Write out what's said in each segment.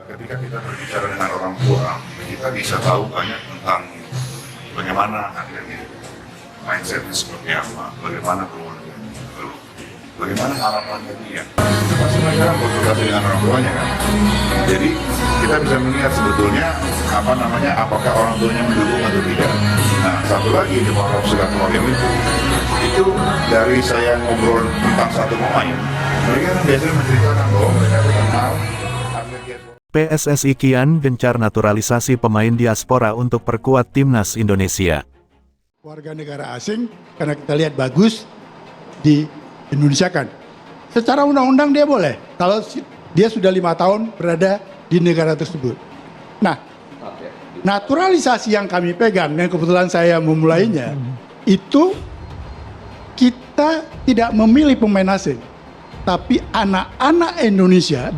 Ketika kita berbicara dengan orang tua, kita bisa tahu banyak tentang bagaimana akhirnya mindsetnya seperti apa, bagaimana keluarga, bagaimana harapannya dia. Itu pasti mereka berkomunikasi dengan orang tuanya kan. Jadi kita bisa melihat sebetulnya apakah orang tuanya mendukung atau tidak. Nah, satu lagi di Warok Silaturahim itu dari saya ngobrol tentang satu pemain, mereka kan biasanya menceritakan bahwa mereka kenal. PSSI kian gencar naturalisasi pemain diaspora untuk perkuat timnas Indonesia. Warga negara asing, karena kita lihat bagus, di Indonesia kan. Secara undang-undang dia boleh, kalau dia sudah 5 tahun berada di negara tersebut. Nah, naturalisasi yang kami pegang, dan kebetulan saya memulainya, itu kita tidak memilih pemain asing, tapi anak-anak Indonesia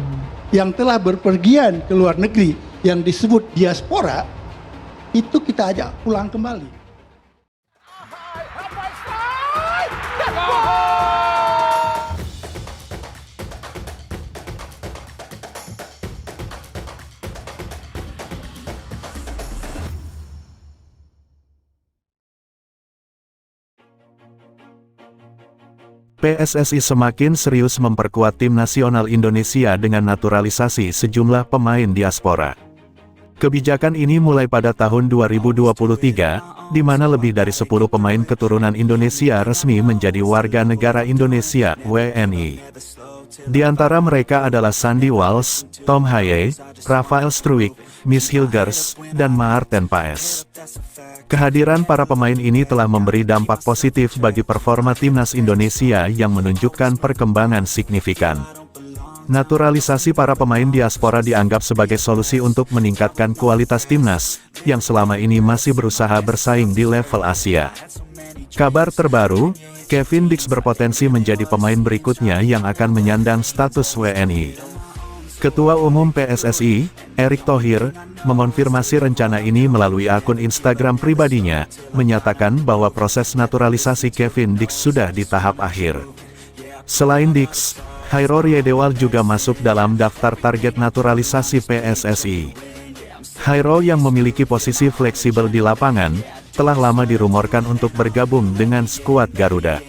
yang telah berpergian ke luar negeri yang disebut diaspora, itu kita ajak pulang kembali. PSSI semakin serius memperkuat tim nasional Indonesia dengan naturalisasi sejumlah pemain diaspora. Kebijakan ini mulai pada tahun 2023, di mana lebih dari 10 pemain keturunan Indonesia resmi menjadi warga negara Indonesia (WNI). Di antara mereka adalah Sandy Walsh, Tom Haye, Rafael Struijk, Miss Hilgers, dan Maarten Paes. Kehadiran para pemain ini telah memberi dampak positif bagi performa timnas Indonesia yang menunjukkan perkembangan signifikan. Naturalisasi para pemain diaspora dianggap sebagai solusi untuk meningkatkan kualitas timnas, yang selama ini masih berusaha bersaing di level Asia. Kabar terbaru, Kevin Dix berpotensi menjadi pemain berikutnya yang akan menyandang status WNI. Ketua Umum PSSI, Erick Thohir, mengonfirmasi rencana ini melalui akun Instagram pribadinya, menyatakan bahwa proses naturalisasi Kevin Dix sudah di tahap akhir. Selain Dix, Hairul Riedewald juga masuk dalam daftar target naturalisasi PSSI. Hairul yang memiliki posisi fleksibel di lapangan, telah lama dirumorkan untuk bergabung dengan skuad Garuda.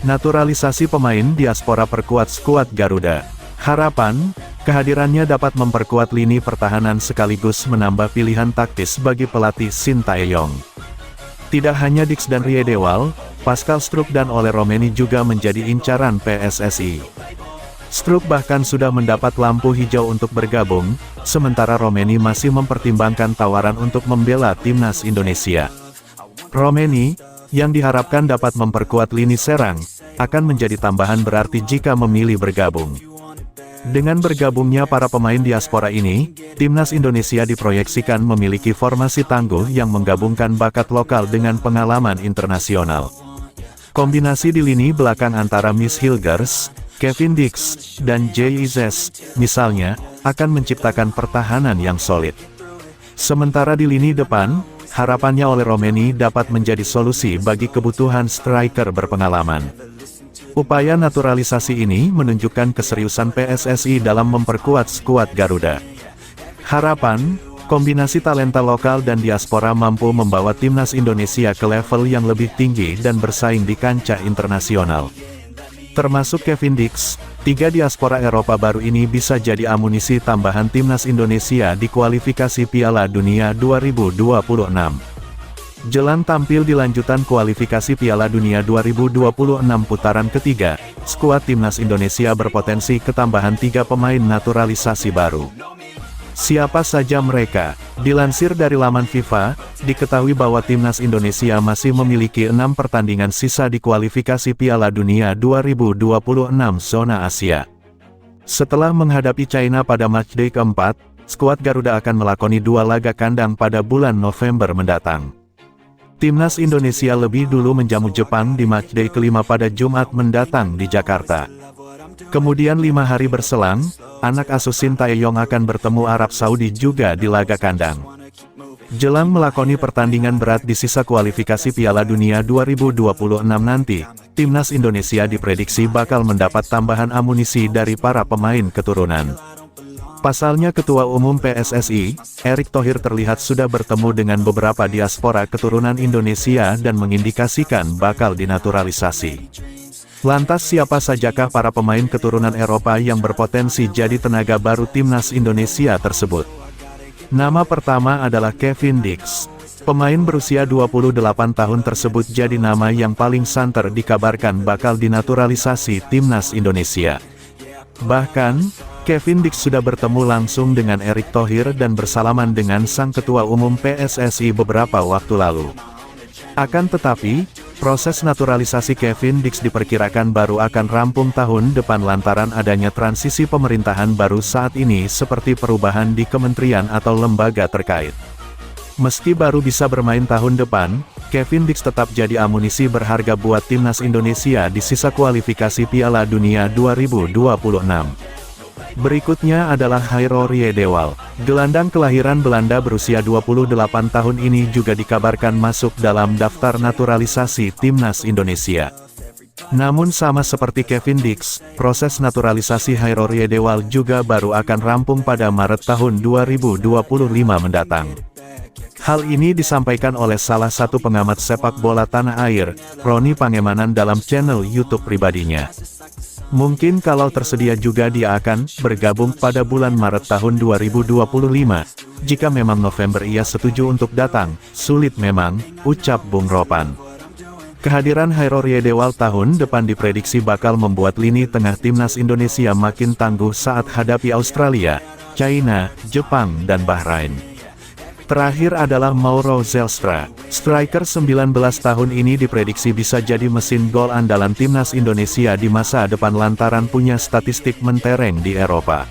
Naturalisasi pemain diaspora perkuat skuad Garuda. Harapan, kehadirannya dapat memperkuat lini pertahanan sekaligus menambah pilihan taktis bagi pelatih Shin Tae-yong. Tidak hanya Dix dan Riedewald, Pascal Struijk dan Ole Romeni juga menjadi incaran PSSI. Struijk bahkan sudah mendapat lampu hijau untuk bergabung, sementara Romeni masih mempertimbangkan tawaran untuk membela timnas Indonesia. Romeni, yang diharapkan dapat memperkuat lini serang, akan menjadi tambahan berarti jika memilih bergabung. Dengan bergabungnya para pemain diaspora ini, timnas Indonesia diproyeksikan memiliki formasi tangguh yang menggabungkan bakat lokal dengan pengalaman internasional. Kombinasi di lini belakang antara Miss Hilgers, Kevin Dix, dan Jay Izes, misalnya, akan menciptakan pertahanan yang solid. Sementara di lini depan, harapannya Ole Romeni dapat menjadi solusi bagi kebutuhan striker berpengalaman. Upaya naturalisasi ini menunjukkan keseriusan PSSI dalam memperkuat skuad Garuda. Harapan, kombinasi talenta lokal dan diaspora mampu membawa timnas Indonesia ke level yang lebih tinggi dan bersaing di kancah internasional. Termasuk Kevin Dix, 3 diaspora Eropa baru ini bisa jadi amunisi tambahan timnas Indonesia di kualifikasi Piala Dunia 2026. Jelang tampil di lanjutan kualifikasi Piala Dunia 2026 putaran ketiga, skuad timnas Indonesia berpotensi ketambahan 3 pemain naturalisasi baru. Siapa saja mereka? Dilansir dari laman FIFA, diketahui bahwa timnas Indonesia masih memiliki 6 pertandingan sisa di kualifikasi Piala Dunia 2026 zona Asia. Setelah menghadapi China pada matchday keempat, skuad Garuda akan melakoni 2 laga kandang pada bulan November mendatang. Timnas Indonesia lebih dulu menjamu Jepang di matchday kelima pada Jumat mendatang di Jakarta. Kemudian 5 hari berselang, anak asuh Shin Tae-yong akan bertemu Arab Saudi juga di laga kandang. Jelang melakoni pertandingan berat di sisa kualifikasi Piala Dunia 2026 nanti, timnas Indonesia diprediksi bakal mendapat tambahan amunisi dari para pemain keturunan. Pasalnya Ketua Umum PSSI, Erick Thohir terlihat sudah bertemu dengan beberapa diaspora keturunan Indonesia dan mengindikasikan bakal dinaturalisasi. Lantas siapa sajakah para pemain keturunan Eropa yang berpotensi jadi tenaga baru timnas Indonesia tersebut? Nama pertama adalah Kevin Dix. Pemain berusia 28 tahun tersebut jadi nama yang paling santer dikabarkan bakal dinaturalisasi timnas Indonesia. Bahkan, Kevin Dix sudah bertemu langsung dengan Erick Thohir dan bersalaman dengan sang Ketua Umum PSSI beberapa waktu lalu. Akan tetapi, proses naturalisasi Kevin Dix diperkirakan baru akan rampung tahun depan lantaran adanya transisi pemerintahan baru saat ini seperti perubahan di kementerian atau lembaga terkait. Meski baru bisa bermain tahun depan, Kevin Dix tetap jadi amunisi berharga buat timnas Indonesia di sisa kualifikasi Piala Dunia 2026. Berikutnya adalah Hairo Riedewald. Gelandang kelahiran Belanda berusia 28 tahun ini juga dikabarkan masuk dalam daftar naturalisasi timnas Indonesia. Namun sama seperti Kevin Dix, proses naturalisasi Hairo Riedewald juga baru akan rampung pada Maret tahun 2025 mendatang. Hal ini disampaikan oleh salah satu pengamat sepak bola tanah air, Roni Pangemanan dalam channel YouTube pribadinya. Mungkin kalau tersedia juga dia akan bergabung pada bulan Maret tahun 2025. Jika memang November ia setuju untuk datang, sulit memang, ucap Bung Ropan. Kehadiran Hairo Riedewald tahun depan diprediksi bakal membuat lini tengah timnas Indonesia makin tangguh saat hadapi Australia, China, Jepang dan Bahrain. Terakhir adalah Mauro Zelstra. Striker 19 tahun ini diprediksi bisa jadi mesin gol andalan timnas Indonesia di masa depan lantaran punya statistik mentereng di Eropa.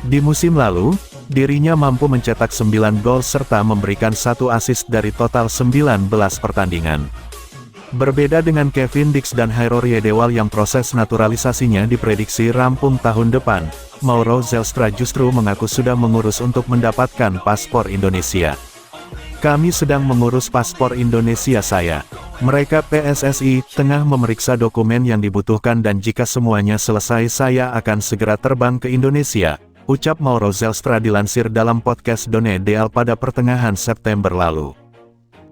Di musim lalu, dirinya mampu mencetak 9 gol serta memberikan 1 assist dari total 19 pertandingan. Berbeda dengan Kevin Dix dan Hairo Riedewald yang proses naturalisasinya diprediksi rampung tahun depan, Mauro Zelstra justru mengaku sudah mengurus untuk mendapatkan paspor Indonesia. Kami sedang mengurus paspor Indonesia saya. Mereka PSSI tengah memeriksa dokumen yang dibutuhkan dan jika semuanya selesai saya akan segera terbang ke Indonesia, ucap Mauro Zelstra dilansir dalam podcast Done Deal pada pertengahan September lalu.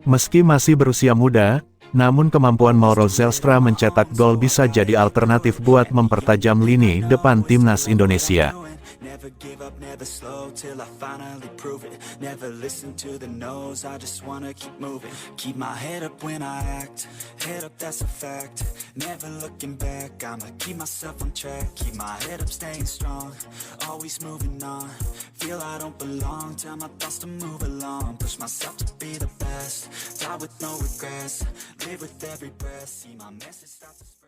Meski masih berusia muda, namun kemampuan Mauro Zelstra mencetak gol bisa jadi alternatif buat mempertajam lini depan timnas Indonesia. Never give up, never slow till I finally prove it. Never listen to the no's, I just wanna keep moving. Keep my head up when I act, head up that's a fact. Never looking back, I'ma keep myself on track. Keep my head up staying strong, always moving on. Feel I don't belong, tell my thoughts to move along. Push myself to be the best, die with no regrets. Live with every breath, see my message start to